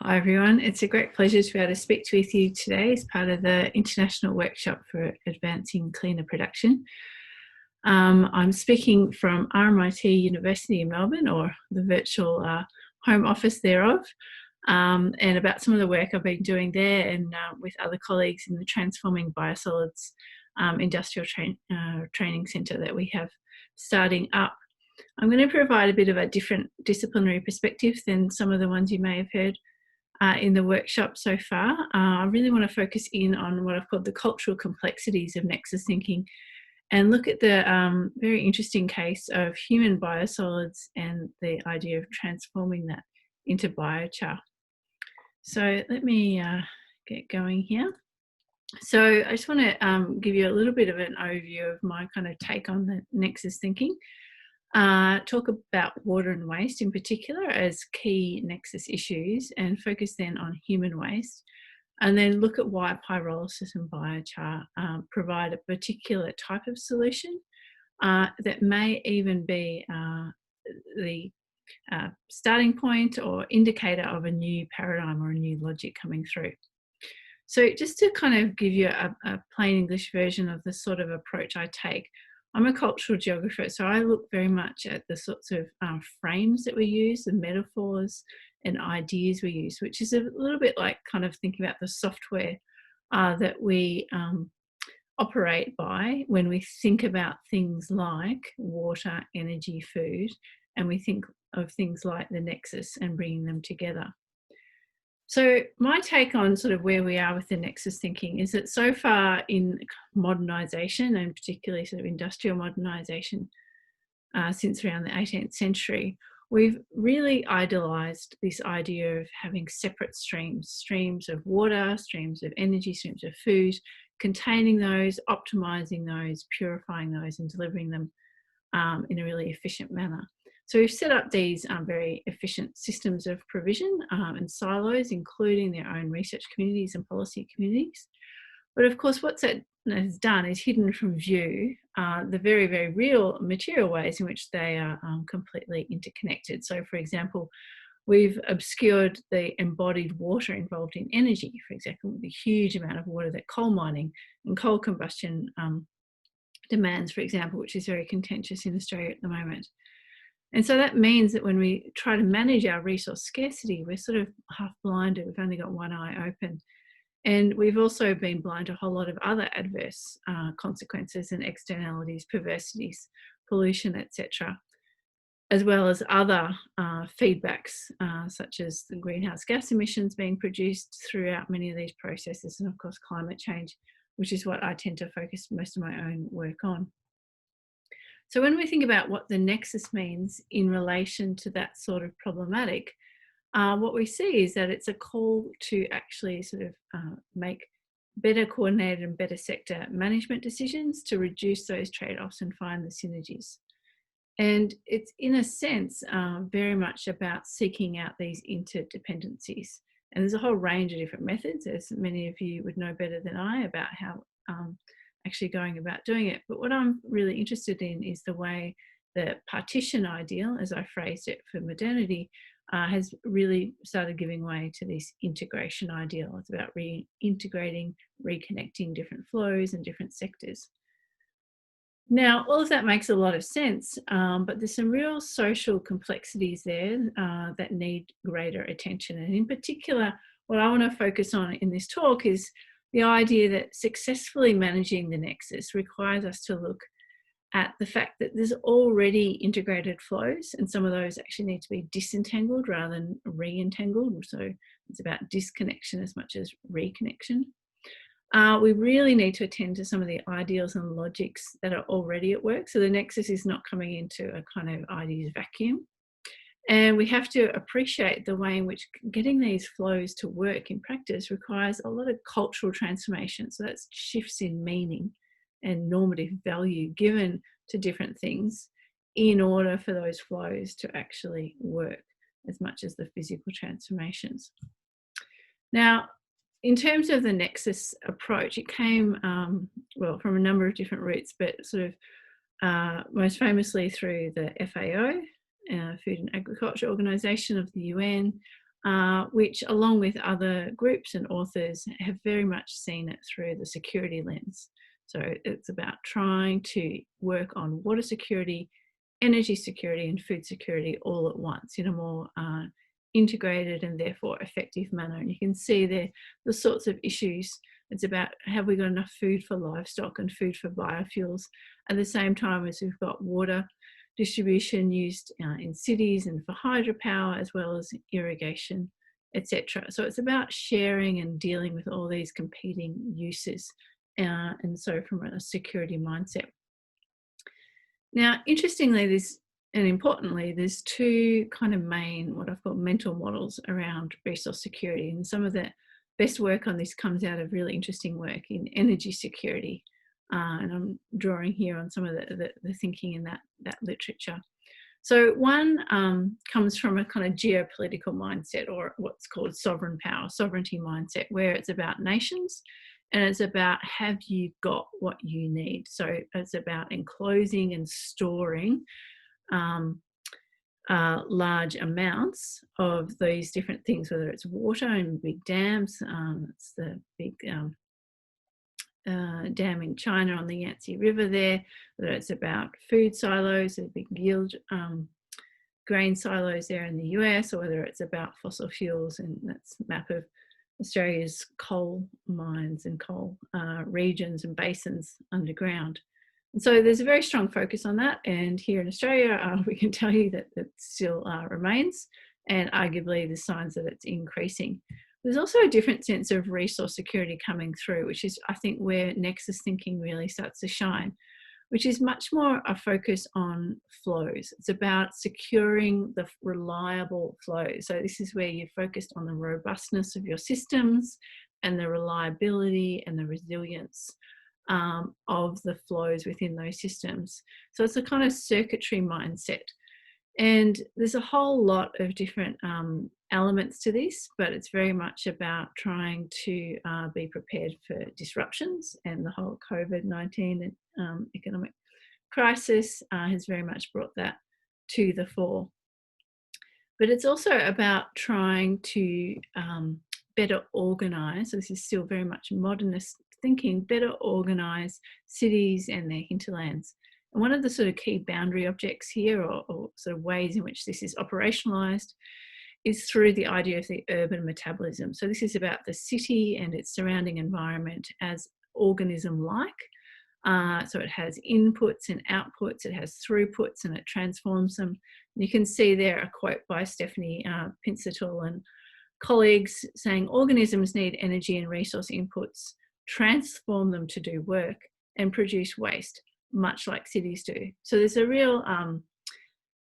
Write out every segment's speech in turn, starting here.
Hi everyone, it's a great pleasure to be able to speak with you today as part of the International Workshop for Advancing Cleaner Production. I'm speaking from RMIT University in Melbourne, or the virtual home office thereof, and about some of the work I've been doing there and with other colleagues in the Transforming Biosolids Industrial Training Centre that we have starting up. I'm going to provide a bit of a different disciplinary perspective than some of the ones you may have heard in the workshop so far. I really want to focus in on what I've called the cultural complexities of Nexus Thinking and look at the very interesting case of human biosolids and the idea of transforming that into biochar. So let me get going here. So I just want to give you a little bit of an overview of my kind of take on the Nexus Thinking. Talk about water and waste in particular as key nexus issues and focus then on human waste, and then look at why pyrolysis and biochar provide a particular type of solution that may even be the starting point or indicator of a new paradigm or a new logic coming through. So just to kind of give you a plain English version of the sort of approach I take, I'm a cultural geographer, so I look very much at the sorts of frames that we use, the metaphors and ideas we use, which is a little bit like kind of thinking about the software that we operate by when we think about things like water, energy, food, and we think of things like the nexus and bringing them together. So my take on sort of where we are with the Nexus Thinking is that so far in modernisation, and particularly sort of industrial modernisation since around the 18th century, we've really idealised this idea of having separate streams of water, streams of energy, streams of food, containing those, optimising those, purifying those and delivering them in a really efficient manner. So we've set up these very efficient systems of provision and silos, including their own research communities and policy communities. But of course, what that has done is hidden from view the very, very real material ways in which they are completely interconnected. So for example, we've obscured the embodied water involved in energy, for example, the huge amount of water that coal mining and coal combustion demands, for example, which is very contentious in Australia at the moment. And so that means that when we try to manage our resource scarcity, we're sort of half blinded. We've only got one eye open. And we've also been blind to a whole lot of other adverse consequences and externalities, perversities, pollution, etc., as well as other feedbacks, such as the greenhouse gas emissions being produced throughout many of these processes, and of course climate change, which is what I tend to focus most of my own work on. So when we think about what the nexus means in relation to that sort of problematic, what we see is that it's a call to actually sort of make better coordinated and better sector management decisions to reduce those trade-offs and find the synergies. And it's in a sense very much about seeking out these interdependencies. And there's a whole range of different methods, as many of you would know better than I about how actually going about doing it. But what I'm really interested in is the way the partition ideal, as I phrased it for modernity, has really started giving way to this integration ideal. It's about reintegrating, reconnecting different flows and different sectors. Now, all of that makes a lot of sense, but there's some real social complexities there that need greater attention. And in particular, what I want to focus on in this talk is the idea that successfully managing the nexus requires us to look at the fact that there's already integrated flows, and some of those actually need to be disentangled rather than re-entangled. So it's about disconnection as much as reconnection. We really need to attend to some of the ideals and logics that are already at work. So the nexus is not coming into a kind of ideas vacuum. And we have to appreciate the way in which getting these flows to work in practice requires a lot of cultural transformation. So that's shifts in meaning and normative value given to different things in order for those flows to actually work as much as the physical transformations. Now, in terms of the nexus approach, it came, well, from a number of different routes, but sort of most famously through the FAO, Food and Agriculture Organization of the UN, which, along with other groups and authors, have very much seen it through the security lens. So it's about trying to work on water security, energy security, and food security all at once in a more integrated and therefore effective manner. And you can see there the sorts of issues. It's about, have we got enough food for livestock and food for biofuels at the same time as we've got water distribution used in cities and for hydropower, as well as irrigation, etc. So it's about sharing and dealing with all these competing uses, and so from a security mindset. Now, interestingly, and importantly, there's two kind of main, what I've called mental models around resource security, and some of the best work on this comes out of really interesting work in energy security. And I'm drawing here on some of the thinking in that literature. So one comes from a kind of geopolitical mindset, or what's called sovereign power, sovereignty mindset, where it's about nations and it's about, have you got what you need? So it's about enclosing and storing large amounts of these different things, whether it's water in big dams, it's the big dam in China on the Yangtze River there, whether it's about food silos, the big yield grain silos there in the US, or whether it's about fossil fuels, and that's a map of Australia's coal mines and coal regions and basins underground. And so there's a very strong focus on that, and here in Australia we can tell you that it still remains, and arguably the signs that it's increasing. There's also a different sense of resource security coming through, which is, I think, where Nexus Thinking really starts to shine, which is much more a focus on flows. It's about securing the reliable flows. So this is where you're focused on the robustness of your systems and the reliability and the resilience of the flows within those systems. So it's a kind of circuitry mindset. And there's a whole lot of different elements to this, but it's very much about trying to be prepared for disruptions, and the whole COVID-19 economic crisis has very much brought that to the fore. But it's also about trying to better organise, so this is still very much modernist thinking, better organise cities and their hinterlands. And one of the sort of key boundary objects here, or sort of ways in which this is operationalised, is through the idea of the urban metabolism. So this is about the city and its surrounding environment as organism-like. So it has inputs and outputs, it has throughputs, and it transforms them. And you can see there a quote by Stephanie Pincetul and colleagues saying, organisms need energy and resource inputs, transform them to do work, and produce waste, much like cities do. So there's a real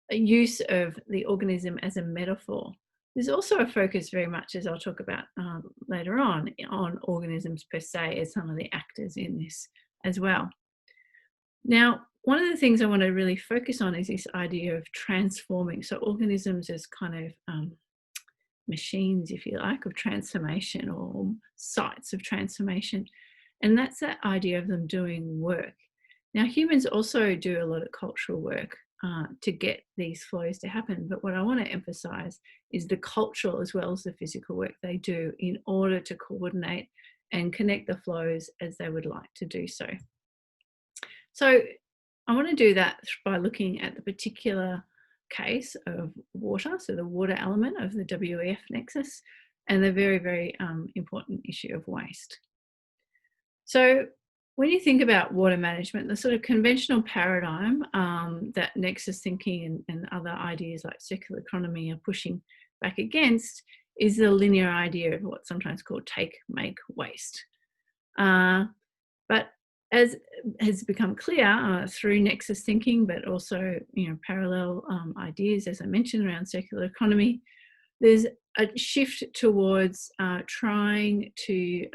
use of the organism as a metaphor. There's also a focus very much, as I'll talk about later on organisms per se as some of the actors in this as well. Now, one of the things I want to really focus on is this idea of transforming. So organisms as kind of machines, if you like, of transformation, or sites of transformation. And that's that idea of them doing work. Now, humans also do a lot of cultural work to get these flows to happen. But what I want to emphasize is the cultural as well as the physical work they do in order to coordinate and connect the flows as they would like to do so. So I want to do that by looking at the particular case of water, so the water element of the WEF nexus, and the very, very important issue of waste. So when you think about water management, the sort of conventional paradigm that Nexus Thinking and other ideas like circular economy are pushing back against is the linear idea of what's sometimes called take, make, waste. But as has become clear through Nexus Thinking, but also parallel ideas, as I mentioned, around circular economy, there's a shift towards trying to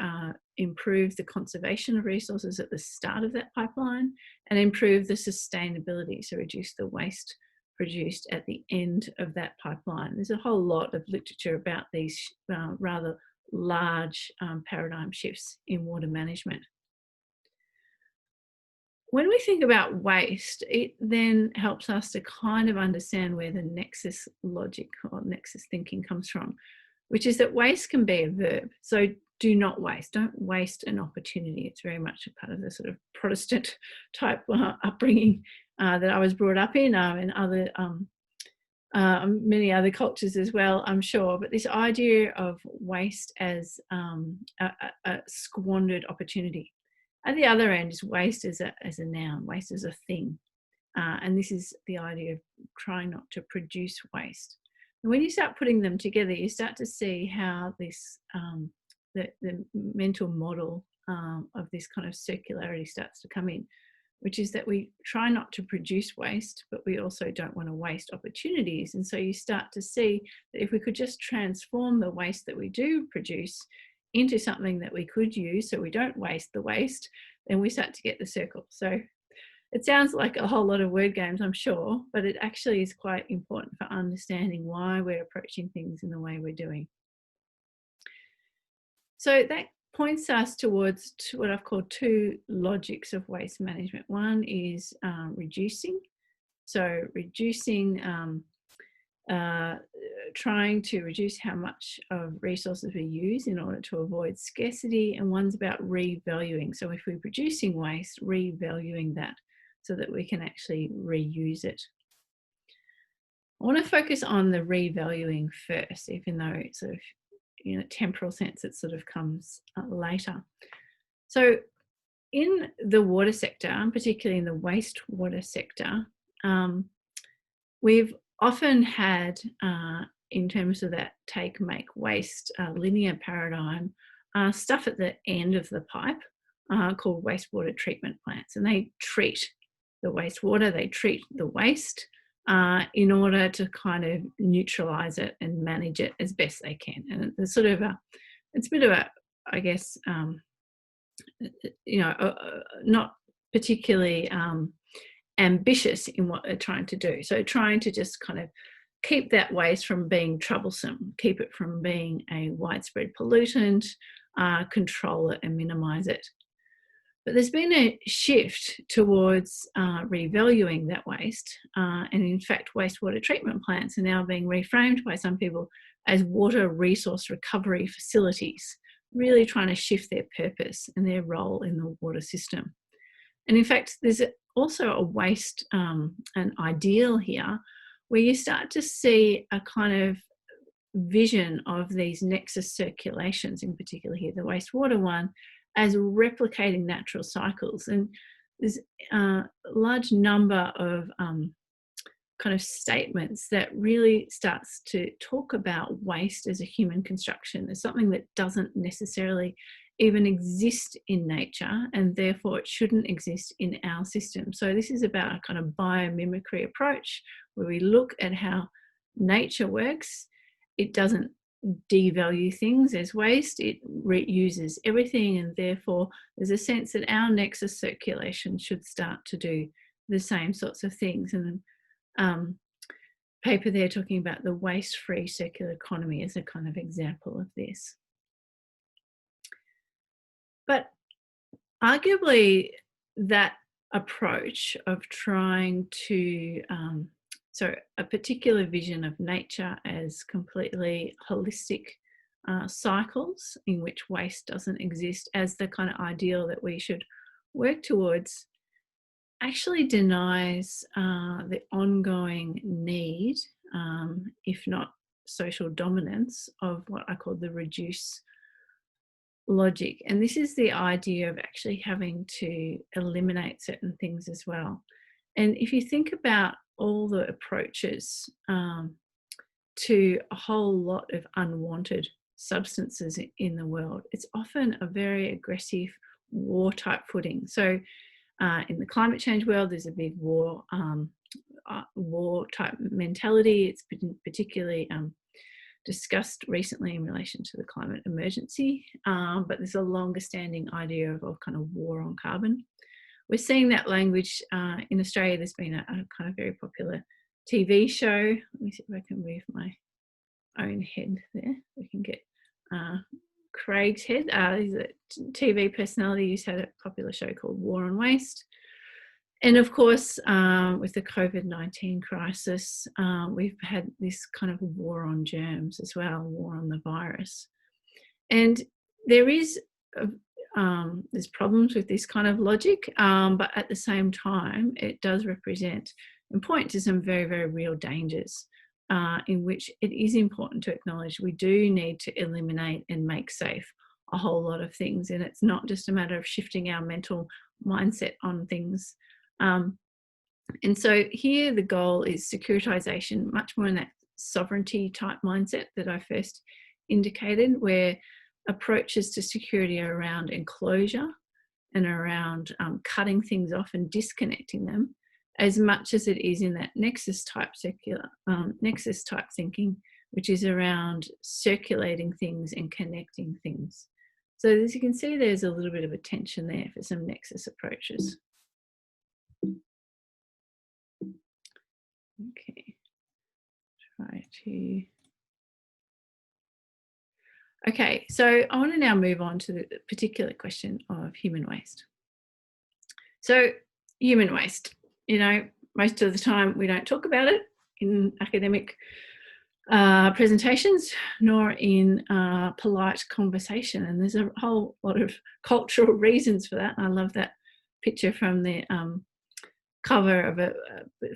improve the conservation of resources at the start of that pipeline and improve the sustainability, so reduce the waste produced at the end of that pipeline. There's a whole lot of literature about these rather large paradigm shifts in water management. When we think about waste, it then helps us to kind of understand where the nexus logic or nexus thinking comes from. which is that waste can be a verb. So do not waste. Don't waste an opportunity. It's very much a part of the sort of Protestant type upbringing that I was brought up in, and other many other cultures as well, I'm sure. But this idea of waste as a squandered opportunity. At the other end is waste as a noun, waste as a thing. And this is the idea of trying not to produce waste. And when you start putting them together, you start to see how this the mental model of this kind of circularity starts to come in, which is that we try not to produce waste, but we also don't want to waste opportunities. And so you start to see that if we could just transform the waste that we do produce into something that we could use so we don't waste the waste, then we start to get the circle. So it sounds like a whole lot of word games, I'm sure, but it actually is quite important for understanding why we're approaching things in the way we're doing. So that points us towards what I've called two logics of waste management. One is reducing. So reducing, trying to reduce how much of resources we use in order to avoid scarcity. And one's about revaluing. So if we're producing waste, revaluing that so that we can actually reuse it. I want to focus on the revaluing first, even though it's sort of, in a temporal sense, it sort of comes later. So in the water sector, and particularly in the wastewater sector, we've often had, in terms of that take, make, waste linear paradigm, stuff at the end of the pipe called wastewater treatment plants. And they treat the wastewater, they treat the waste in order to kind of neutralize it and manage it as best they can. And it's sort of it's a bit of a, I guess, not particularly ambitious in what they're trying to do. So trying to just kind of keep that waste from being troublesome, keep it from being a widespread pollutant, control it and minimize it. But there's been a shift towards revaluing that waste. And in fact, wastewater treatment plants are now being reframed by some people as water resource recovery facilities, really trying to shift their purpose and their role in the water system. And in fact, there's also a waste, an ideal here, where you start to see a kind of vision of these nexus circulations, in particular here, the wastewater one, as replicating natural cycles. And there's a large number of kind of statements that really starts to talk about waste as a human construction, as something that doesn't necessarily even exist in nature, and therefore it shouldn't exist in our system. So this is about a kind of biomimicry approach, where we look at how nature works. It doesn't devalue things as waste, it reuses everything, and therefore there's a sense that our nexus circulation should start to do the same sorts of things. And paper there talking about the waste-free circular economy as a kind of example of this. But arguably that approach of trying to so a particular vision of nature as completely holistic cycles in which waste doesn't exist as the kind of ideal that we should work towards, actually denies the ongoing need, if not social dominance, of what I call the reduce logic. And this is the idea of actually having to eliminate certain things as well. And if you think about all the approaches to a whole lot of unwanted substances in the world, it's often a very aggressive war type footing. So in the climate change world, there's a big war type mentality. It's been particularly discussed recently in relation to the climate emergency, but there's a longer standing idea of kind of war on carbon. We're seeing that language in Australia. There's been a kind of very popular TV show. Let me see if I can move my own head there. We can get Craig's head. He's a TV personality who's had a popular show called War on Waste. And of course, with the COVID-19 crisis, we've had this kind of war on germs as well, war on the virus. And there is there's problems with this kind of logic, but at the same time, it does represent and point to some very, very real dangers in which it is important to acknowledge we do need to eliminate and make safe a whole lot of things. And it's not just a matter of shifting our mental mindset on things. And so here the goal is securitization, much more in that sovereignty type mindset that I first indicated, where approaches to security are around enclosure and around cutting things off and disconnecting them, as much as it is in that nexus type thinking, which is around circulating things and connecting things. So as you can see, there's a little bit of a tension there for some nexus approaches. Okay, try to. Okay, so I want to now move on to the particular question of human waste. So human waste, you know, most of the time we don't talk about it in academic presentations, nor in polite conversation. And there's a whole lot of cultural reasons for that. I love that picture from the cover of a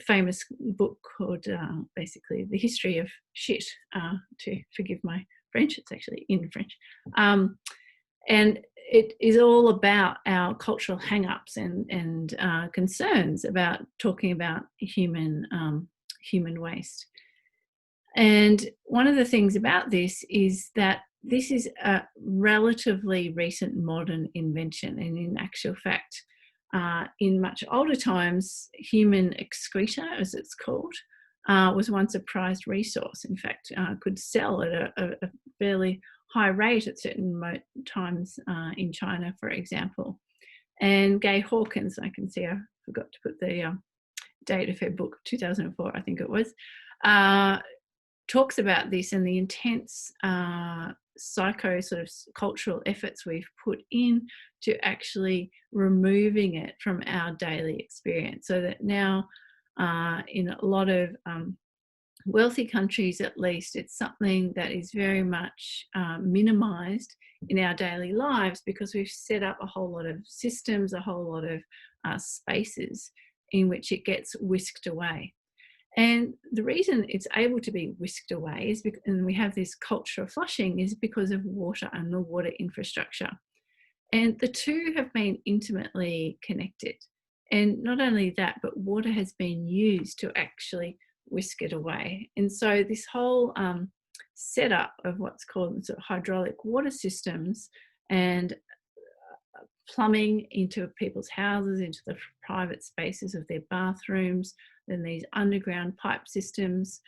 famous book called basically The History of Shit, to forgive my French, it's actually in French. And it is all about our cultural hang-ups and concerns about talking about human waste. And one of the things about this is that this is a relatively recent modern invention, and in actual fact, in much older times, human excreta, as it's called, was once a prized resource. In fact, could sell at a fairly high rate at certain times in China, for example. And Gay Hawkins, I can see I forgot to put the date of her book, 2004, I think it was, talks about this and the intense psycho sort of cultural efforts we've put in to actually removing it from our daily experience, so that now in a lot of wealthy countries, at least, it's something that is very much minimized in our daily lives, because we've set up a whole lot of systems, a whole lot of spaces in which it gets whisked away. And the reason it's able to be whisked away is because, and we have this culture of flushing, is because of water and the water infrastructure. And the two have been intimately connected. And not only that, but water has been used to actually whisk it away. And so this whole setup of what's called sort of hydraulic water systems and plumbing into people's houses, into the private spaces of their bathrooms, then these underground pipe systems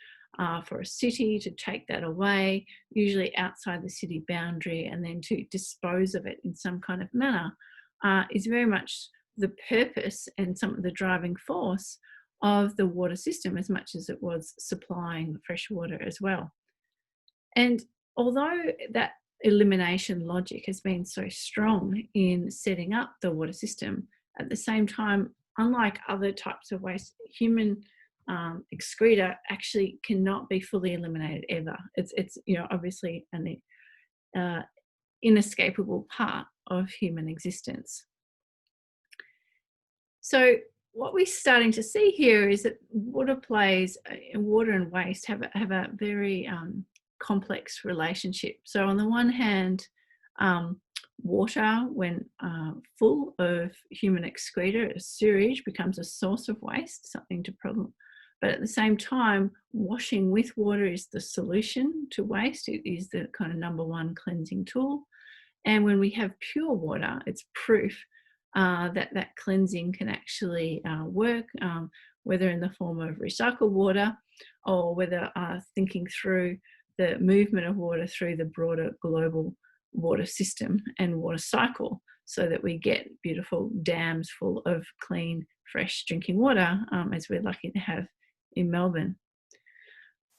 for a city to take that away, usually outside the city boundary, and then to dispose of it in some kind of manner, is very much the purpose and some of the driving force of the water system, as much as it was supplying fresh water as well. And although that elimination logic has been so strong in setting up the water system, at the same time, unlike other types of waste, human excreta actually cannot be fully eliminated ever. It's you know, obviously an inescapable part of human existence. So what we're starting to see here is that water and waste have a very complex relationship. So on the one hand, water, when full of human excreta, sewage, becomes a source of waste, something to problem. But at the same time, washing with water is the solution to waste. It is the kind of number one cleansing tool. And when we have pure water, it's proof that cleansing can actually work, whether in the form of recycled water, or whether thinking through the movement of water through the broader global water system and water cycle, so that we get beautiful dams full of clean, fresh drinking water, as we're lucky to have in Melbourne.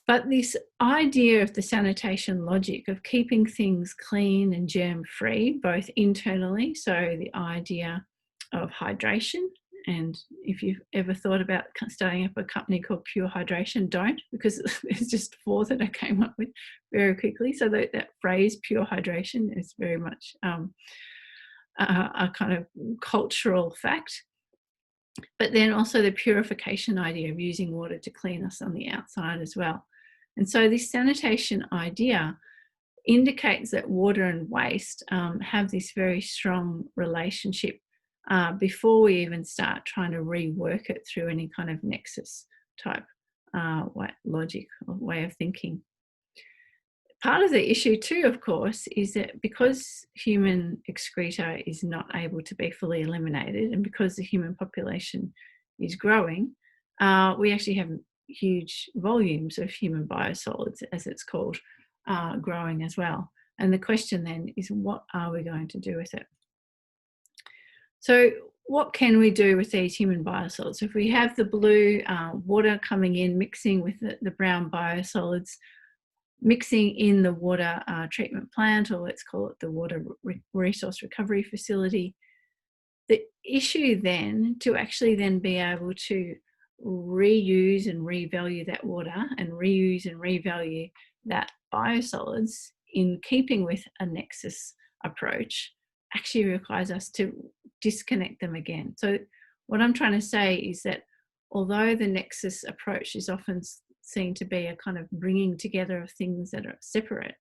But this idea of the sanitation logic of keeping things clean and germ-free, both internally, so the idea of hydration And if you've ever thought about starting up a company called Pure Hydration, don't, because there's just 4 that I came up with very quickly. So that phrase pure hydration is very much a kind of cultural fact. But then also the purification idea of using water to clean us on the outside as well. And so this sanitation idea indicates that water and waste have this very strong relationship before we even start trying to rework it through any kind of nexus type logic or way of thinking. Part of the issue too, of course, is that because human excreta is not able to be fully eliminated, and because the human population is growing, we actually have huge volumes of human biosolids, as it's called, growing as well. And the question then is, what are we going to do with it? So what can we do with these human biosolids? If we have the blue water coming in, mixing with the brown biosolids, mixing in the water treatment plant, or let's call it the water resource recovery facility, the issue then to actually then be able to reuse and revalue that water and reuse and revalue that biosolids in keeping with a nexus approach actually requires us to disconnect them again. So what I'm trying to say is that although the nexus approach is often seen to be a kind of bringing together of things that are separate,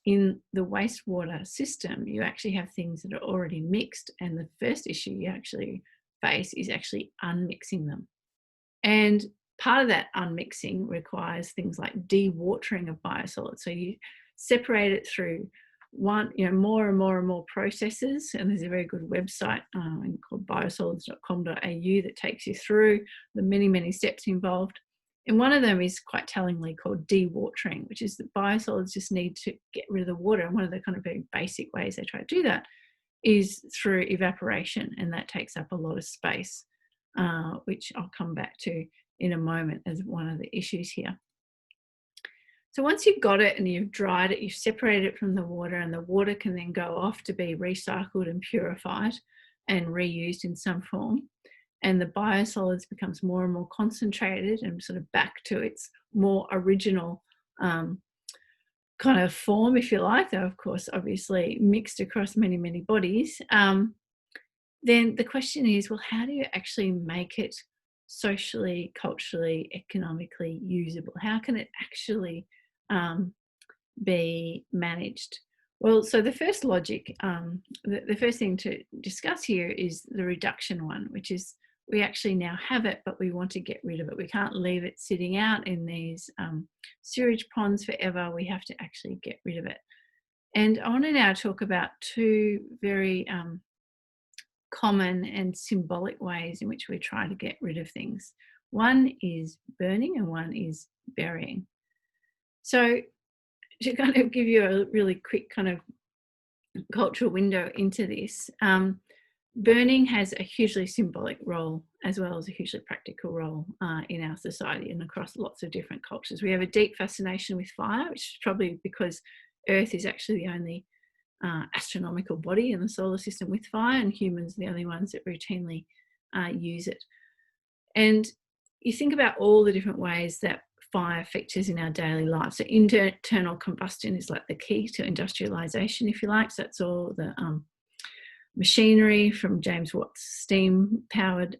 in the wastewater system, you actually have things that are already mixed, and the first issue you actually face is actually unmixing them. And part of that unmixing requires things like dewatering of biosolids. So you separate it through more and more processes, and there's a very good website called biosolids.com.au that takes you through the many steps involved. And one of them is quite tellingly called dewatering, which is that biosolids just need to get rid of the water. And one of the kind of very basic ways they try to do that is through evaporation, and that takes up a lot of space, which I'll come back to in a moment as one of the issues here. So once you've got it and you've dried it, you've separated it from the water, and the water can then go off to be recycled and purified and reused in some form. And the biosolids becomes more and more concentrated and sort of back to its more original kind of form, if you like, though of course obviously mixed across many bodies. Then the question is, well, how do you actually make it socially, culturally, economically usable? How can it actually be managed? Well, so the first logic, the first thing to discuss here is the reduction one, which is we actually now have it, but we want to get rid of it. We can't leave it sitting out in these sewage ponds forever. We have to actually get rid of it. And I want to now talk about 2 very common and symbolic ways in which we try to get rid of things. One is burning and one is burying. So to kind of give you a really quick kind of cultural window into this, burning has a hugely symbolic role as well as a hugely practical role in our society and across lots of different cultures. We have a deep fascination with fire, which is probably because Earth is actually the only astronomical body in the solar system with fire, and humans are the only ones that routinely use it. And you think about all the different ways that fire features in our daily life. So internal combustion is like the key to industrialization, if you like. So that's all the machinery from James Watt's steam-powered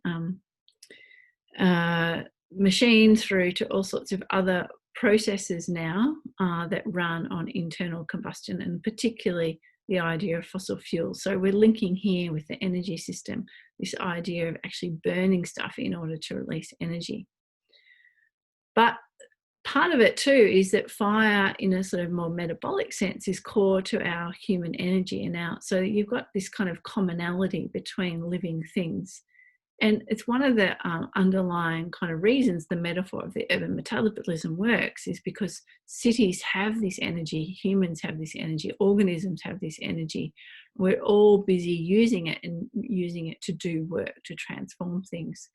machine through to all sorts of other processes now that run on internal combustion, and particularly the idea of fossil fuels. So we're linking here with the energy system, this idea of actually burning stuff in order to release energy. But part of it too is that fire, in a sort of more metabolic sense, is core to our human energy. And so you've got this kind of commonality between living things. And it's one of the underlying kind of reasons the metaphor of the urban metabolism works, is because cities have this energy, humans have this energy, organisms have this energy. We're all busy using it and using it to do work, to transform things.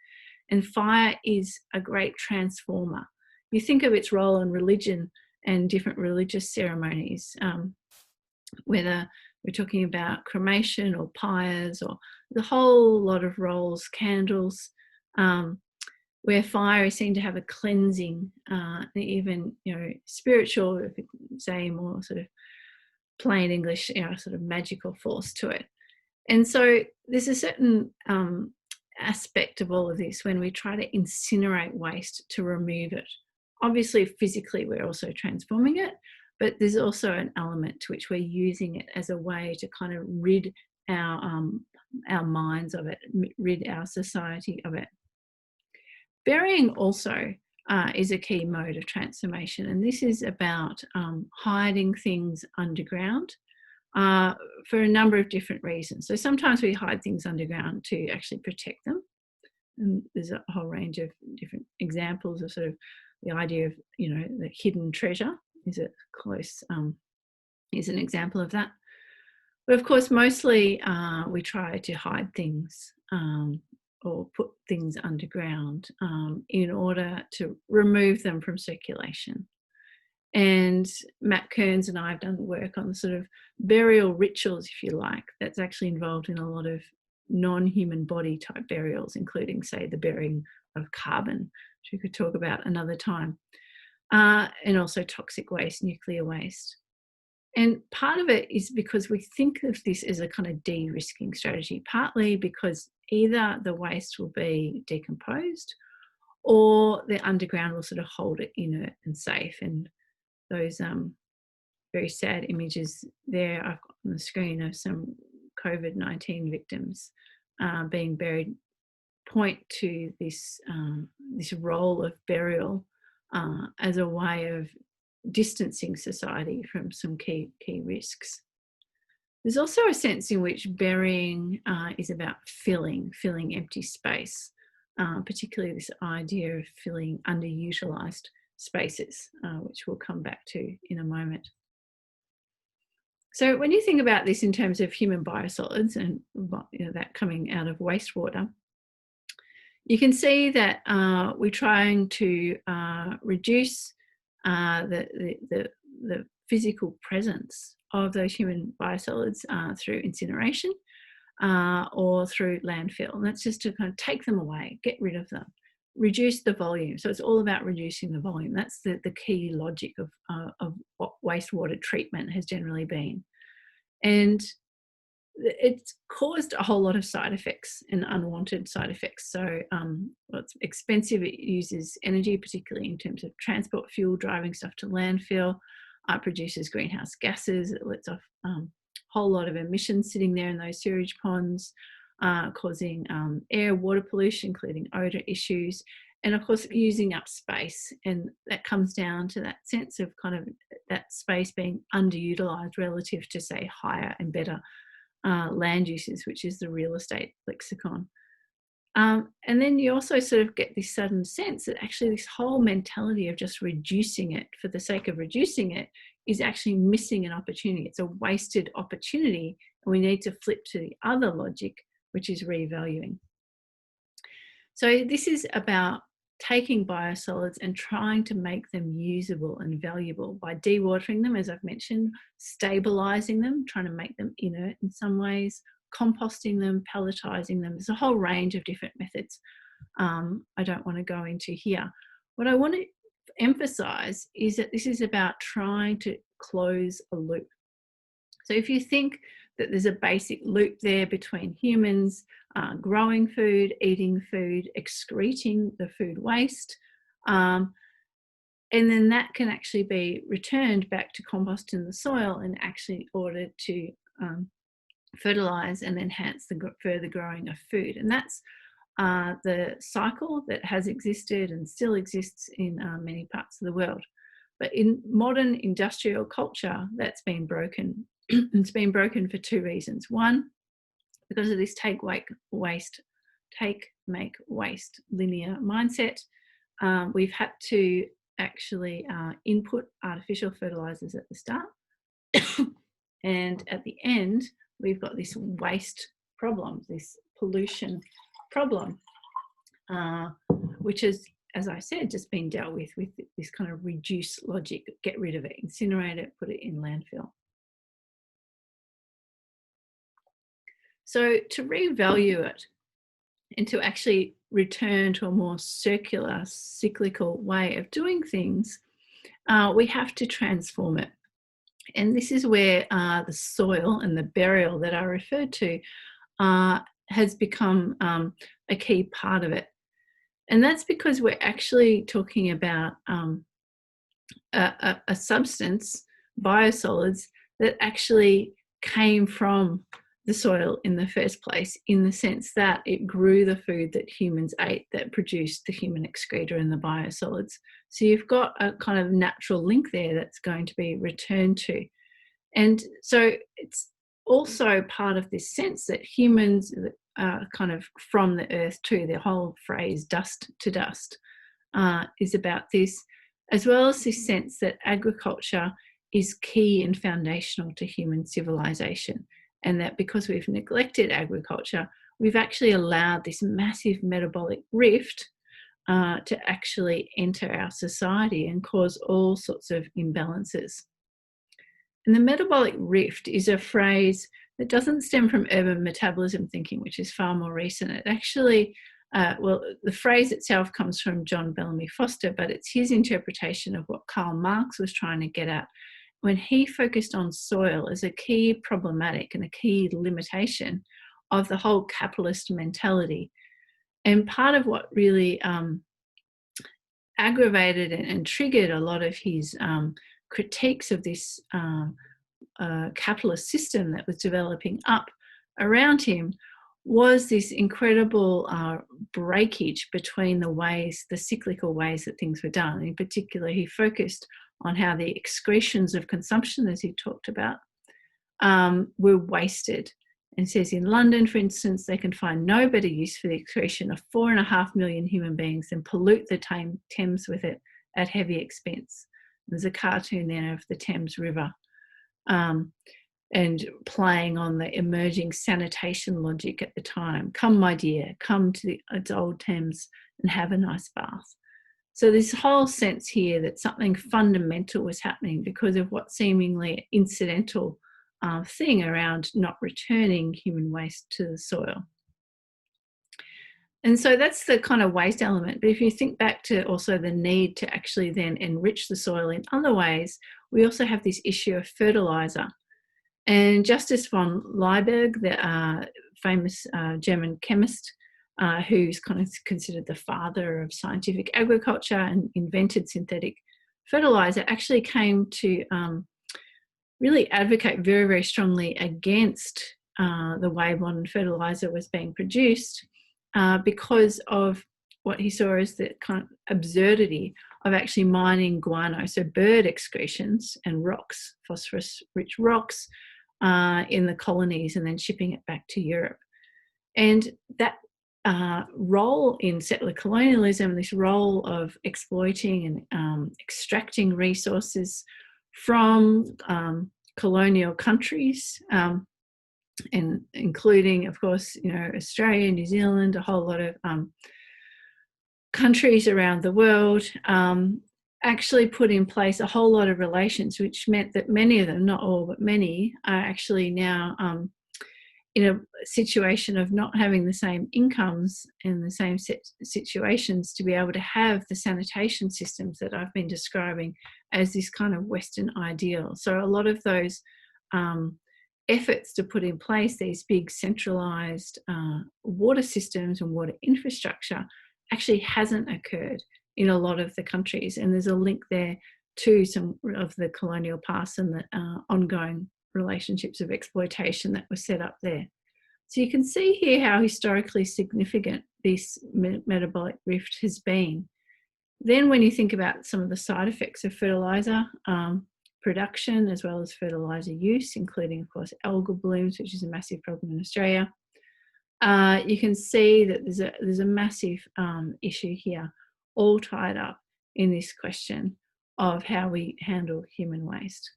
And fire is a great transformer. You think of its role in religion and different religious ceremonies, whether We're talking about cremation or pyres, or the whole lot of roles, candles, where fire is seen to have a cleansing, even, spiritual, if you say more sort of plain English, sort of magical force to it. And so there's a certain aspect of all of this when we try to incinerate waste to remove it. Obviously, physically, we're also transforming it, but there's also an element to which we're using it as a way to kind of rid our minds of it, rid our society of it. Burying also is a key mode of transformation, and this is about hiding things underground for a number of different reasons. So sometimes we hide things underground to actually protect them, and there's a whole range of different examples of sort of the idea of, the hidden treasure is a close, is an example of that. But of course, mostly we try to hide things or put things underground in order to remove them from circulation. And Matt Kearns and I have done work on the sort of burial rituals, if you like, that's actually involved in a lot of non-human body type burials, including, say, the burying of carbon, which we could talk about another time, and also toxic waste, nuclear waste. And part of it is because we think of this as a kind of de-risking strategy, partly because either the waste will be decomposed or the underground will sort of hold it inert and safe. And those very sad images there I've got on the screen of some COVID-19 victims being buried point to this, this role of burial as a way of distancing society from some key risks. There's also a sense in which burying is about filling empty space, particularly this idea of filling underutilised spaces, which we'll come back to in a moment. So when you think about this in terms of human biosolids and that coming out of wastewater, you can see that we're trying to reduce the physical presence of those human biosolids through incineration or through landfill. And that's just to kind of take them away, get rid of them, reduce the volume. So it's all about reducing the volume. That's the key logic of what wastewater treatment has generally been. And it's caused a whole lot of side effects and unwanted side effects. So it's expensive. It uses energy, particularly in terms of transport fuel, driving stuff to landfill. It produces greenhouse gases. It lets off a whole lot of emissions sitting there in those sewage ponds, causing air, water pollution, including odour issues, and of course using up space. And that comes down to that sense of kind of that space being underutilised relative to, say, higher and better land uses, which is the real estate lexicon. And then you also sort of get this sudden sense that actually this whole mentality of just reducing it for the sake of reducing it is actually missing an opportunity. It's a wasted opportunity, and we need to flip to the other logic, which is revaluing. So this is about taking biosolids and trying to make them usable and valuable by dewatering them, as I've mentioned, stabilising them, trying to make them inert in some ways, composting them, pelletizing them. There's a whole range of different methods I don't want to go into here. What I want to emphasise is that this is about trying to close a loop. So if you think that there's a basic loop there between humans growing food, eating food, excreting the food waste, and then that can actually be returned back to compost in the soil and actually in order to fertilise and enhance the further growing of food. And that's the cycle that has existed and still exists in many parts of the world. But in modern industrial culture, that's been broken. It's been broken for two reasons. One, because of this take, make, waste linear mindset. We've had to actually input artificial fertilisers at the start. And at the end, we've got this waste problem, this pollution problem, which is, as I said, just been dealt with this kind of reduce logic, get rid of it, incinerate it, put it in landfill. So to revalue it and to actually return to a more circular, cyclical way of doing things, we have to transform it. And this is where the soil and the burial that I referred to has become a key part of it. And that's because we're actually talking about a substance, biosolids, that actually came from the soil in the first place, in the sense that it grew the food that humans ate that produced the human excreta and the biosolids. So you've got a kind of natural link there that's going to be returned to. And so it's also part of this sense that humans are kind of from the earth to, the whole phrase dust to dust is about this, as well as this sense that agriculture is key and foundational to human civilization, and that because we've neglected agriculture, we've actually allowed this massive metabolic rift to actually enter our society and cause all sorts of imbalances. And the metabolic rift is a phrase that doesn't stem from urban metabolism thinking, which is far more recent. It actually, well, the phrase itself comes from John Bellamy Foster, but it's his interpretation of what Karl Marx was trying to get at when he focused on soil as a key problematic and a key limitation of the whole capitalist mentality. And part of what really aggravated and triggered a lot of his critiques of this capitalist system that was developing up around him was this incredible breakage between the cyclical ways that things were done. In particular, he focused on how the excretions of consumption, as he talked about, were wasted. And says in London, for instance, they can find no better use for the excretion of 4.5 million human beings than pollute the Thames with it at heavy expense. There's a cartoon there of the Thames River and playing on the emerging sanitation logic at the time. Come, my dear, come to the old Thames and have a nice bath. So this whole sense here that something fundamental was happening because of what seemingly incidental thing around not returning human waste to the soil. And so that's the kind of waste element. But if you think back to also the need to actually then enrich the soil in other ways, we also have this issue of fertilizer. And Justus von Liebig, the famous German chemist, who's kind of considered the father of scientific agriculture and invented synthetic fertilizer, actually came to really advocate very, very strongly against the way modern fertilizer was being produced because of what he saw as the kind of absurdity of actually mining guano, so bird excretions and rocks, phosphorus-rich rocks in the colonies, and then shipping it back to Europe. And that role in settler colonialism, this role of exploiting and extracting resources from colonial countries, and including, of course, Australia, New Zealand, a whole lot of countries around the world, actually put in place a whole lot of relations, which meant that many of them, not all, but many, are actually now in a situation of not having the same incomes and the same situations to be able to have the sanitation systems that I've been describing as this kind of Western ideal. So a lot of those efforts to put in place these big centralised water systems and water infrastructure actually hasn't occurred in a lot of the countries. And there's a link there to some of the colonial past and the ongoing relationships of exploitation that were set up there. So you can see here how historically significant this metabolic rift has been. Then when you think about some of the side effects of fertiliser production as well as fertiliser use, including, of course, algal blooms, which is a massive problem in Australia, you can see that there's a massive issue here, all tied up in this question of how we handle human waste.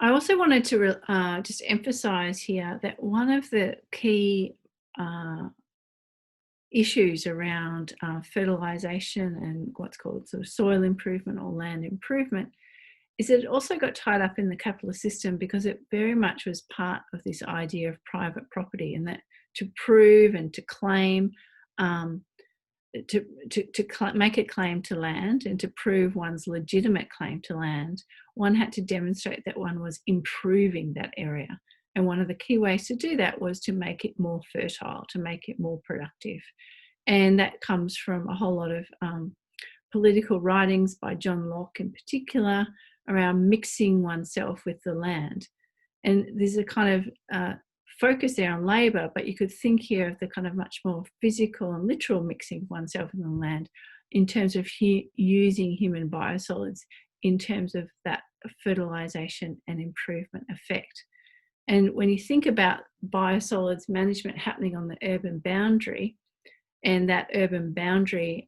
I also wanted to just emphasise here that one of the key issues around fertilisation and what's called sort of soil improvement or land improvement is that it also got tied up in the capitalist system because it very much was part of this idea of private property, and that to prove and to claim, make a claim to land and to prove one's legitimate claim to land, one had to demonstrate that one was improving that area. And one of the key ways to do that was to make it more fertile, to make it more productive. And that comes from a whole lot of political writings by John Locke in particular around mixing oneself with the land. And there's a kind of focus there on labour, but you could think here of the kind of much more physical and literal mixing of oneself in the land in terms of using human biosolids in terms of that fertilisation and improvement effect. And when you think about biosolids management happening on the urban boundary, and that urban boundary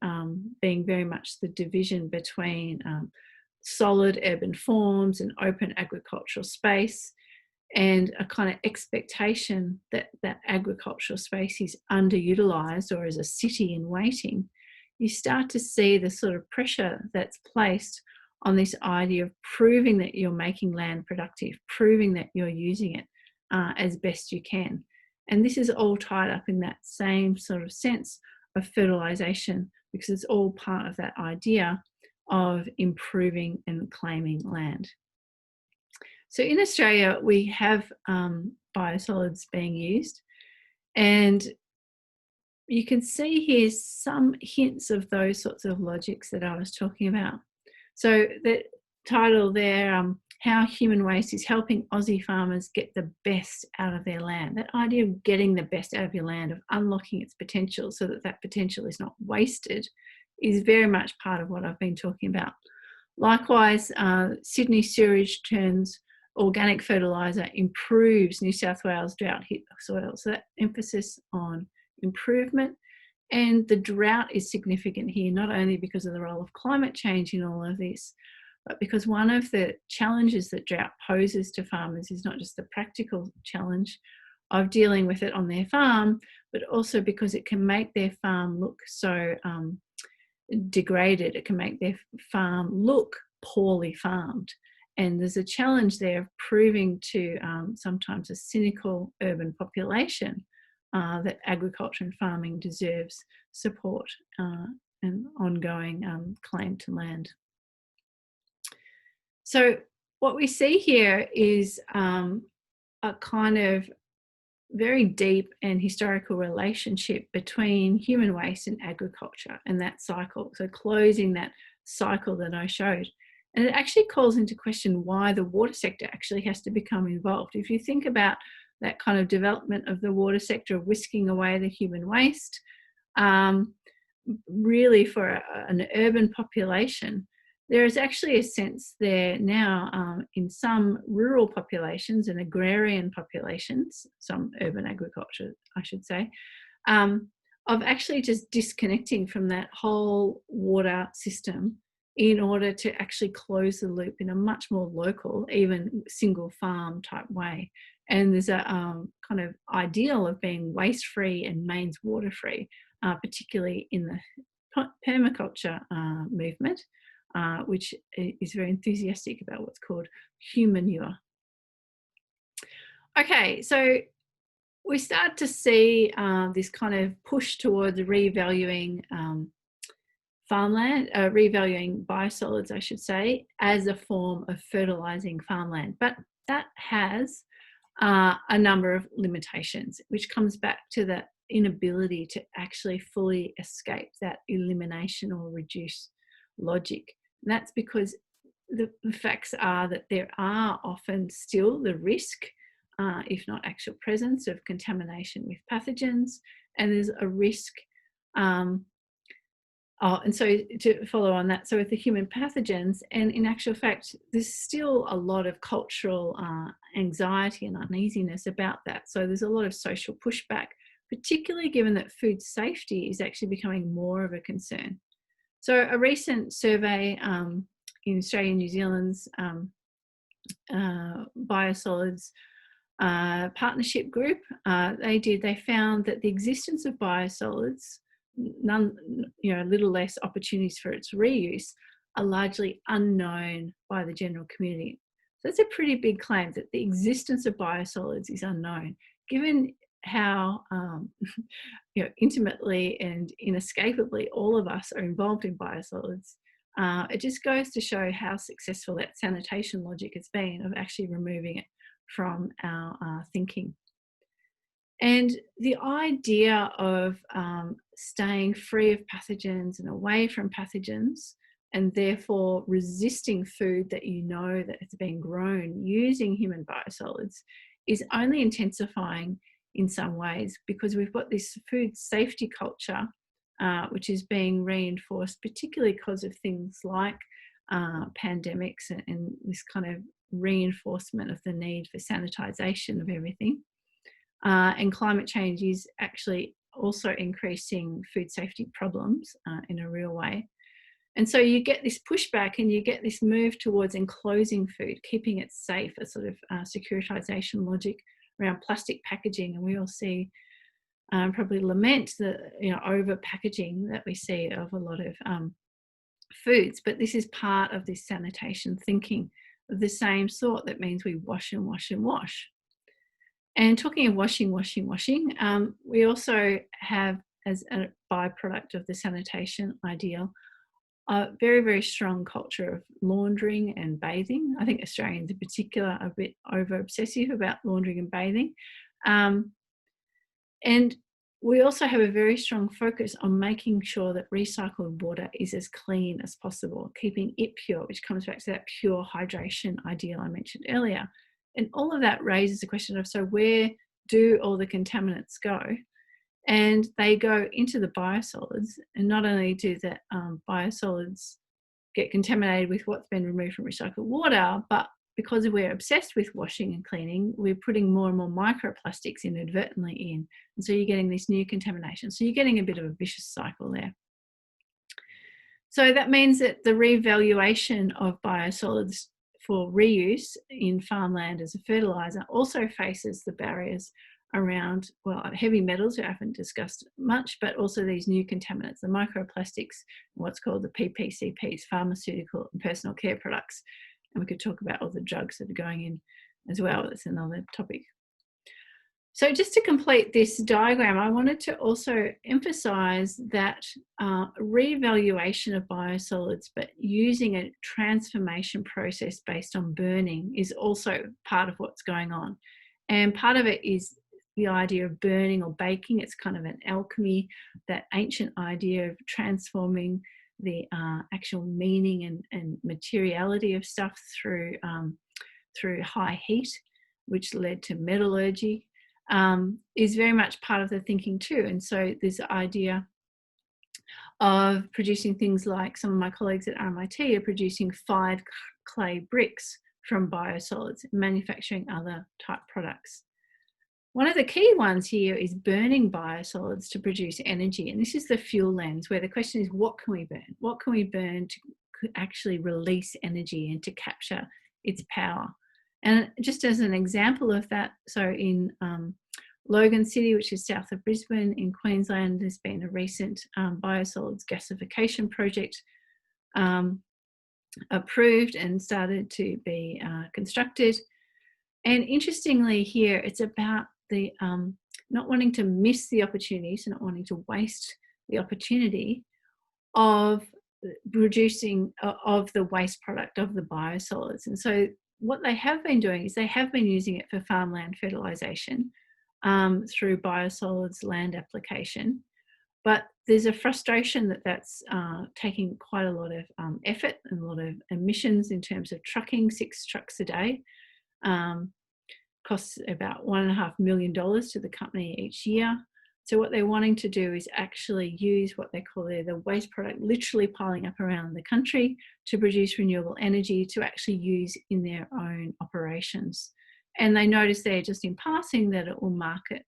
being very much the division between solid urban forms and open agricultural space, and a kind of expectation that that agricultural space is underutilised or is a city in waiting, you start to see the sort of pressure that's placed on this idea of proving that you're making land productive, proving that you're using it as best you can. And this is all tied up in that same sort of sense of fertilisation, because it's all part of that idea of improving and claiming land. So in Australia, we have biosolids being used, and you can see here some hints of those sorts of logics that I was talking about. So the title there, how human waste is helping Aussie farmers get the best out of their land. That idea of getting the best out of your land, of unlocking its potential so that that potential is not wasted, is very much part of what I've been talking about. Likewise, Sydney sewage turns organic fertiliser improves New South Wales drought-hit soil. So that emphasis on improvement. And the drought is significant here, not only because of the role of climate change in all of this, but because one of the challenges that drought poses to farmers is not just the practical challenge of dealing with it on their farm, but also because it can make their farm look so degraded. It can make their farm look poorly farmed. And there's a challenge there of proving to sometimes a cynical urban population that agriculture and farming deserves support and ongoing claim to land. So what we see here is a kind of very deep and historical relationship between human waste and agriculture and that cycle. So closing that cycle that I showed. And it actually calls into question why the water sector actually has to become involved. If you think about that kind of development of the water sector, whisking away the human waste, really for an urban population, there is actually a sense there now in some rural populations and agrarian populations, some urban agriculture, I should say, of actually just disconnecting from that whole water system in order to actually close the loop in a much more local, even single farm type way. And there's a kind of ideal of being waste-free and mains water-free, particularly in the permaculture movement, which is very enthusiastic about what's called humanure. Okay, so we start to see this kind of push towards revaluing farmland, revaluing biosolids, I should say, as a form of fertilising farmland. But that has a number of limitations, which comes back to the inability to actually fully escape that elimination or reduce logic. And that's because the facts are that there are often still the risk, if not actual presence, of contamination with pathogens, and there's a risk and so to follow on that, so with the human pathogens, and in actual fact, there's still a lot of cultural anxiety and uneasiness about that. So there's a lot of social pushback, particularly given that food safety is actually becoming more of a concern. So a recent survey in Australia and New Zealand's Biosolids partnership group, they found that the existence of biosolids, a little less opportunities for its reuse, are largely unknown by the general community. So that's a pretty big claim, that the existence of biosolids is unknown, given how intimately and inescapably all of us are involved in biosolids. It just goes to show how successful that sanitation logic has been of actually removing it from our thinking. And the idea of staying free of pathogens and away from pathogens, and therefore resisting food that you know that has been grown using human biosolids, is only intensifying in some ways, because we've got this food safety culture which is being reinforced, particularly because of things like pandemics and this kind of reinforcement of the need for sanitisation of everything. And climate change is actually also increasing food safety problems in a real way. And so you get this pushback and you get this move towards enclosing food, keeping it safe, a sort of securitization logic around plastic packaging. And we all see, probably lament the over packaging that we see of a lot of foods. But this is part of this sanitation thinking of the same sort that means we wash and wash and wash. And talking of washing, we also have, as a byproduct of the sanitation ideal, a very, very strong culture of laundering and bathing. I think Australians in particular are a bit over-obsessive about laundering and bathing. And we also have a very strong focus on making sure that recycled water is as clean as possible, keeping it pure, which comes back to that pure hydration ideal I mentioned earlier. And all of that raises the question of, so where do all the contaminants go? And they go into the biosolids, and not only do the biosolids get contaminated with what's been removed from recycled water, but because we're obsessed with washing and cleaning, we're putting more and more microplastics inadvertently in. And so you're getting this new contamination. So you're getting a bit of a vicious cycle there. So that means that the revaluation of biosolids for reuse in farmland as a fertiliser also faces the barriers around, well, heavy metals we haven't discussed much, but also these new contaminants, the microplastics, what's called the PPCPs, pharmaceutical and personal care products. And we could talk about all the drugs that are going in as well. That's another topic. So just to complete this diagram, I wanted to also emphasise that reevaluation of biosolids, but using a transformation process based on burning, is also part of what's going on. And part of it is the idea of burning or baking. It's kind of an alchemy, that ancient idea of transforming the actual meaning and materiality of stuff through high heat, which led to metallurgy. Is very much part of the thinking too. And so this idea of producing things like, some of my colleagues at RMIT are producing fired clay bricks from biosolids, manufacturing other type products. One of the key ones here is burning biosolids to produce energy. And this is the fuel lens, where the question is, what can we burn? What can we burn to actually release energy and to capture its power? And just as an example of that, so in Logan City, which is south of Brisbane in Queensland, there's been a recent biosolids gasification project approved and started to be constructed. And interestingly here, it's about the not wanting to miss the opportunity, so not wanting to waste the opportunity of producing of the waste product of the biosolids. And so what they have been doing is they have been using it for farmland fertilisation through biosolids land application. But there's a frustration that that's taking quite a lot of effort and a lot of emissions in terms of trucking, 6 trucks a day. Costs about $1.5 million to the company each year. So what they're wanting to do is actually use what they call the waste product literally piling up around the country to produce renewable energy to actually use in their own operations. And they notice there, just in passing, that it will market,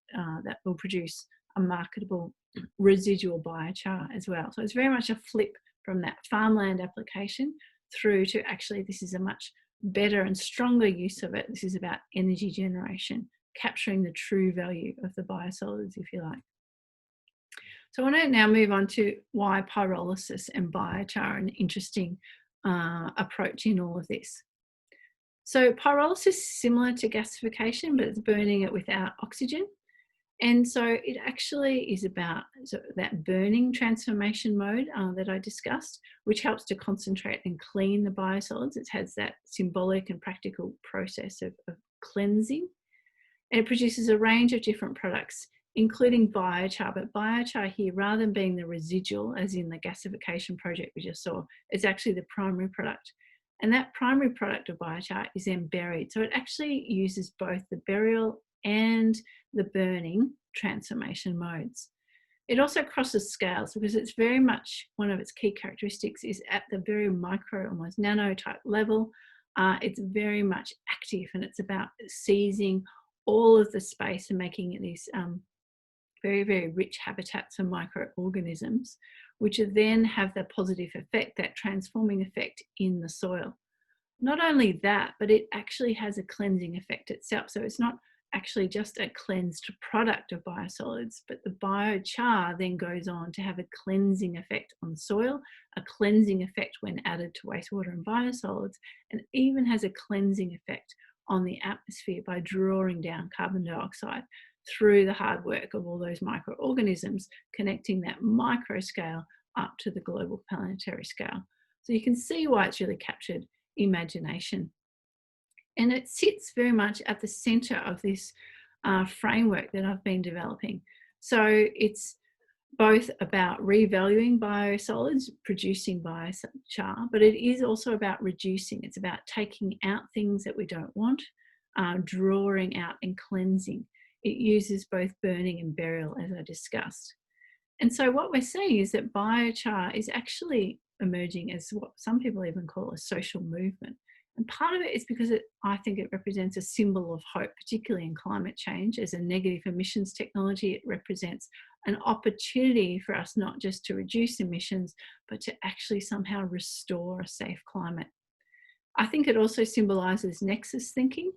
that will produce a marketable residual biochar as well. So it's very much a flip from that farmland application through to actually this is a much better and stronger use of it. This is about energy generation, capturing the true value of the biosolids, if you like. So I want to now move on to why pyrolysis and biochar are an interesting approach in all of this. So pyrolysis is similar to gasification, but it's burning it without oxygen. And so it actually is about that burning transformation mode that I discussed, which helps to concentrate and clean the biosolids. It has that symbolic and practical process of cleansing. And it produces a range of different products, including biochar. But biochar here, rather than being the residual, as in the gasification project we just saw, is actually the primary product. And that primary product of biochar is then buried. So it actually uses both the burial and the burning transformation modes. It also crosses scales because it's very much, one of its key characteristics is at the very micro, almost nano type level. It's very much active, and it's about seizing all of the space and making it these very, very rich habitats for microorganisms, which then have the positive effect, that transforming effect in the soil. Not only that, but it actually has a cleansing effect itself. So it's not actually just a cleansed product of biosolids, but the biochar then goes on to have a cleansing effect on the soil, a cleansing effect when added to wastewater and biosolids, and even has a cleansing effect on the atmosphere by drawing down carbon dioxide through the hard work of all those microorganisms, connecting that micro scale up to the global planetary scale. So you can see why it's really captured imagination. And it sits very much at the center of this framework that I've been developing. So it's both about revaluing biosolids, producing biochar, but it is also about reducing. It's about taking out things that we don't want, drawing out and cleansing. It uses both burning and burial, as I discussed. And so what we're seeing is that biochar is actually emerging as what some people even call a social movement. And part of it is because I think it represents a symbol of hope, particularly in climate change. As a negative emissions technology, it represents an opportunity for us not just to reduce emissions, but to actually somehow restore a safe climate. I think it also symbolises Nexus Thinking,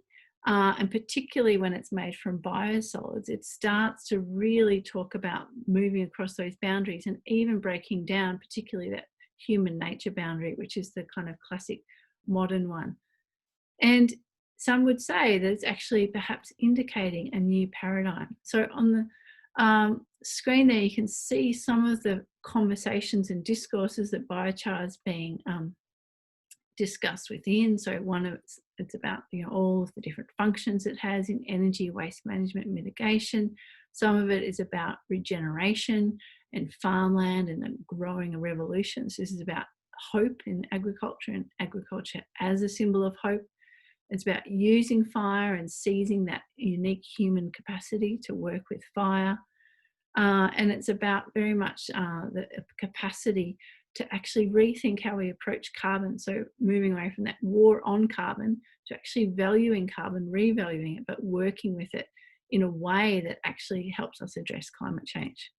and particularly when it's made from biosolids, it starts to really talk about moving across those boundaries and even breaking down, particularly that human nature boundary, which is the kind of classic modern one. And some would say that it's actually perhaps indicating a new paradigm. So on the screen there, you can see some of the conversations and discourses that biochar is being discussed within. So one of it's about all of the different functions it has in energy, waste management, and mitigation. Some of it is about regeneration and farmland and growing a revolution. So this is about hope in agriculture and agriculture as a symbol of hope. It's about using fire and seizing that unique human capacity to work with fire. And it's about very much the capacity to actually rethink how we approach carbon. So moving away from that war on carbon to actually valuing carbon, revaluing it, but working with it in a way that actually helps us address climate change.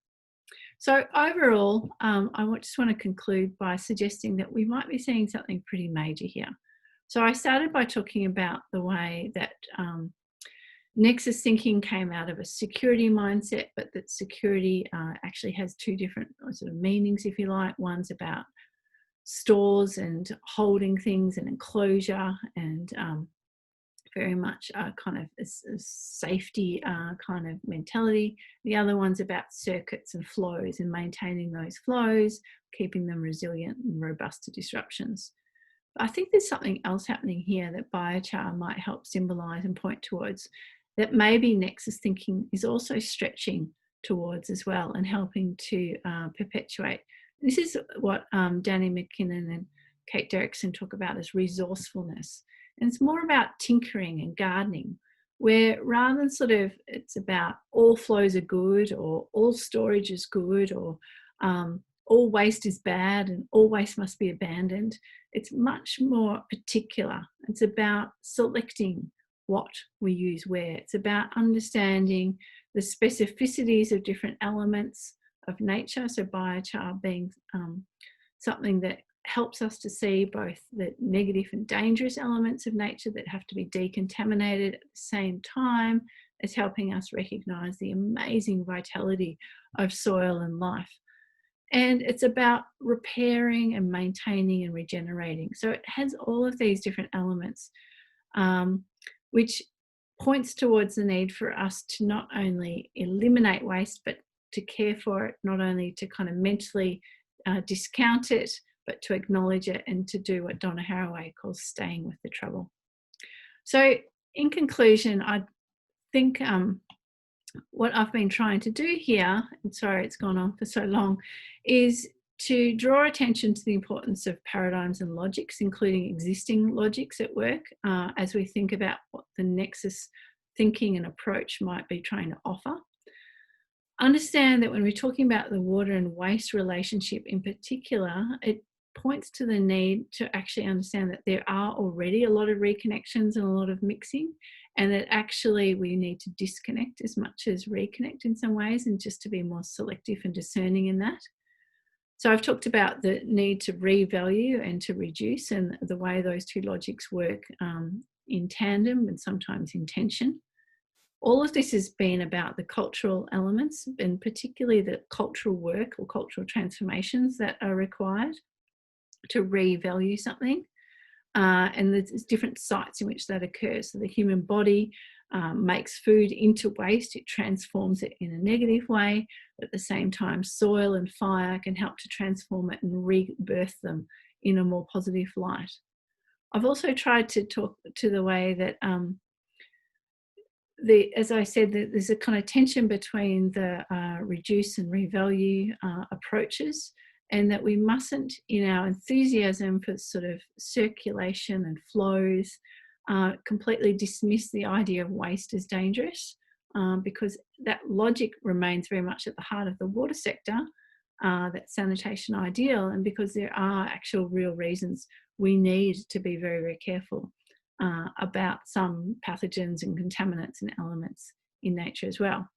So overall, I just want to conclude by suggesting that we might be seeing something pretty major here. So I started by talking about the way that Nexus Thinking came out of a security mindset, but that security actually has two different sort of meanings, if you like. One's about stores and holding things and enclosure and very much kind of a safety kind of mentality. The other one's about circuits and flows and maintaining those flows, keeping them resilient and robust to disruptions. But I think there's something else happening here that biochar might help symbolise and point towards, that maybe Nexus Thinking is also stretching towards as well and helping to perpetuate. This is what Danny McKinnon and Kate Derrickson talk about as resourcefulness. And it's more about tinkering and gardening, where rather than sort of it's about all flows are good or all storage is good or all waste is bad and all waste must be abandoned, it's much more particular. It's about selecting what we use where. It's about understanding the specificities of different elements of nature. So biochar being something that helps us to see both the negative and dangerous elements of nature that have to be decontaminated at the same time as helping us recognise the amazing vitality of soil and life. And it's about repairing and maintaining and regenerating. So it has all of these different elements, which points towards the need for us to not only eliminate waste, but to care for it, not only to kind of mentally discount it, but to acknowledge it and to do what Donna Haraway calls staying with the trouble. So in conclusion, I think what I've been trying to do here, and sorry it's gone on for so long, is to draw attention to the importance of paradigms and logics, including existing logics at work, as we think about what the Nexus thinking and approach might be trying to offer. Understand that when we're talking about the water and waste relationship in particular, it points to the need to actually understand that there are already a lot of reconnections and a lot of mixing, and that actually we need to disconnect as much as reconnect in some ways, and just to be more selective and discerning in that. So I've talked about the need to revalue and to reduce, and the way those two logics work in tandem and sometimes in tension. All of this has been about the cultural elements, and particularly the cultural work or cultural transformations that are required to revalue something. And there's different sites in which that occurs. So the human body makes food into waste, it transforms it in a negative way. At the same time, soil and fire can help to transform it and rebirth them in a more positive light. I've also tried to talk to the way that, as I said, there's a kind of tension between the reduce and revalue approaches, and that we mustn't, in our enthusiasm for sort of circulation and flows, completely dismiss the idea of waste as dangerous, because that logic remains very much at the heart of the water sector, that sanitation ideal, and because there are actual real reasons we need to be very, very careful about some pathogens and contaminants and elements in nature as well.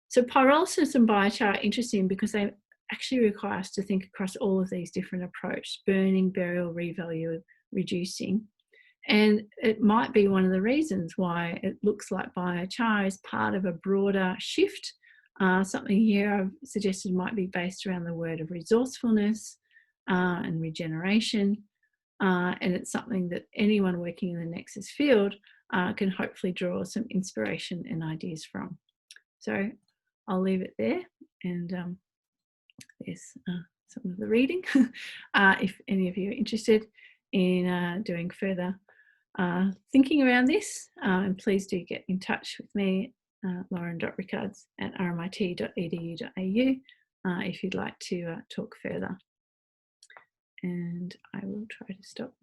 So pyrolysis and biochar are interesting because they actually require us to think across all of these different approaches: burning, burial, revalue, reducing. And it might be one of the reasons why it looks like biochar is part of a broader shift. Something here I've suggested might be based around the word of resourcefulness and regeneration. And it's something that anyone working in the Nexus field can hopefully draw some inspiration and ideas from. So I'll leave it there, and there's some of the reading. If any of you are interested in doing further thinking around this, and please do get in touch with me, lauren.rickards@rmit.edu.au, if you'd like to talk further. And I will try to stop